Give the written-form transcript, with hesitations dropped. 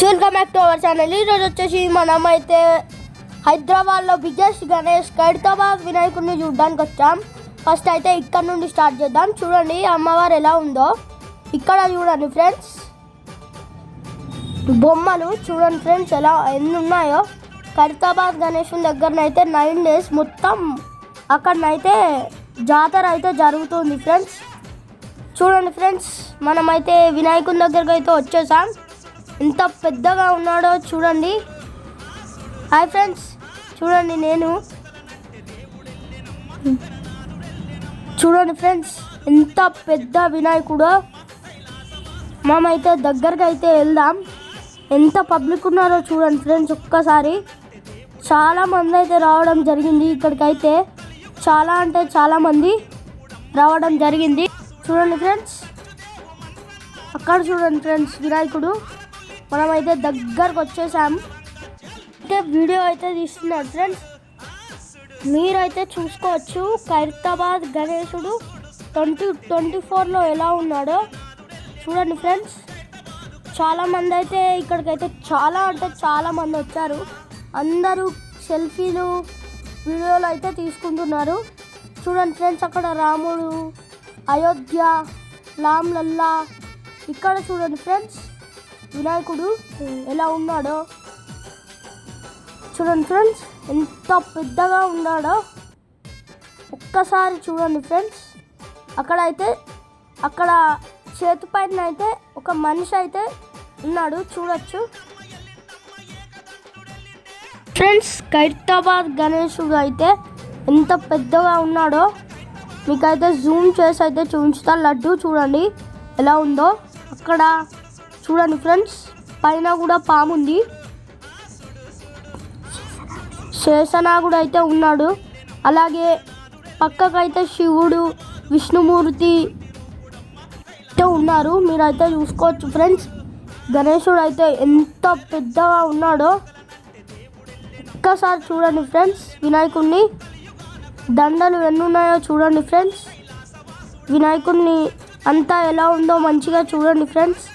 Welcome back to our channel. ఈరోజు వచ్చేసి మనమైతే హైదరాబాద్లో బిగ్గెస్ట్ గణేష్ ఖైరతాబాద్ వినాయకుడిని చూడడానికి వచ్చాం. ఫస్ట్ అయితే ఇక్కడ నుండి స్టార్ట్ చేద్దాం. చూడండి అమ్మవారు ఎలా ఉందో. ఇక్కడ చూడండి ఫ్రెండ్స్, బొమ్మలు చూడండి ఫ్రెండ్స్ ఎన్ని ఉన్నాయో. ఖైరతాబాద్ గణేషుని దగ్గరనైతే 9 days మొత్తం అక్కడనైతే జాతర అయితే జరుగుతుంది ఫ్రెండ్స్. చూడండి ఫ్రెండ్స్, మనమైతే వినాయకుని దగ్గరకు అయితే వచ్చేసాం. ఎంత పెద్దగా ఉన్నాడో చూడండి. హాయ్ ఫ్రెండ్స్, చూడండి చూడండి ఫ్రెండ్స్ ఎంత పెద్ద వినాయకుడో. మనమైతే దగ్గరకు అయితే వెళ్దాం. ఎంత పబ్లిక్ ఉన్నారో చూడండి ఫ్రెండ్స్. ఒక్కసారి చాలామంది అయితే రావడం జరిగింది ఇక్కడికైతే. చాలా అంటే చాలామంది రావడం జరిగింది. చూడండి ఫ్రెండ్స్, అక్కడ చూడండి ఫ్రెండ్స్ వినాయకుడు. మనమైతే దగ్గరకు వచ్చేసాం. అయితే వీడియో అయితే తీస్తున్నాడు ఫ్రెండ్స్, మీరైతే చూసుకోవచ్చు ఖైరతాబాద్ గణేశుడు 2024లో ఎలా ఉన్నాడో చూడండి ఫ్రెండ్స్. చాలామంది అయితే ఇక్కడికైతే చాలా అంటే చాలామంది వచ్చారు. అందరూ సెల్ఫీలు వీడియోలు అయితే తీసుకుంటున్నారు. చూడండి ఫ్రెండ్స్, అక్కడ రాముడు, అయోధ్య, రామ్ లల్లా. ఇక్కడ చూడండి ఫ్రెండ్స్ వినాయకుడు ఎలా ఉన్నాడో. చూడండి ఫ్రెండ్స్ ఎంత పెద్దగా ఉన్నాడో. ఒక్కసారి చూడండి ఫ్రెండ్స్. అక్కడ చేతి పైన అయితే ఒక మనిషి అయితే ఉన్నాడు, చూడొచ్చు ఫ్రెండ్స్. ఖైరతాబాద్ గణేశుడు అయితే ఎంత పెద్దగా ఉన్నాడో మీకైతే జూమ్ చేసి అయితే చూపించుతా. లడ్డు చూడండి ఎలా ఉందో. అక్కడ చూడండి ఫ్రెండ్స్, పైన కూడా పాము ఉంది. శేషనాగుడు అయితే ఉన్నాడు. అలాగే పక్కకైతే శివుడు, విష్ణుమూర్తి అయితే ఉన్నారు. మీరైతే చూసుకోవచ్చు ఫ్రెండ్స్. గణేశుడు అయితే ఎంత పెద్దగా ఉన్నాడో. ఒక్కసారి చూడండి ఫ్రెండ్స్ వినాయకుడిని. దండలు ఎన్ని ఉన్నాయో చూడండి ఫ్రెండ్స్. వినాయకుడిని అంతా ఎలా ఉందో మంచిగా చూడండి ఫ్రెండ్స్.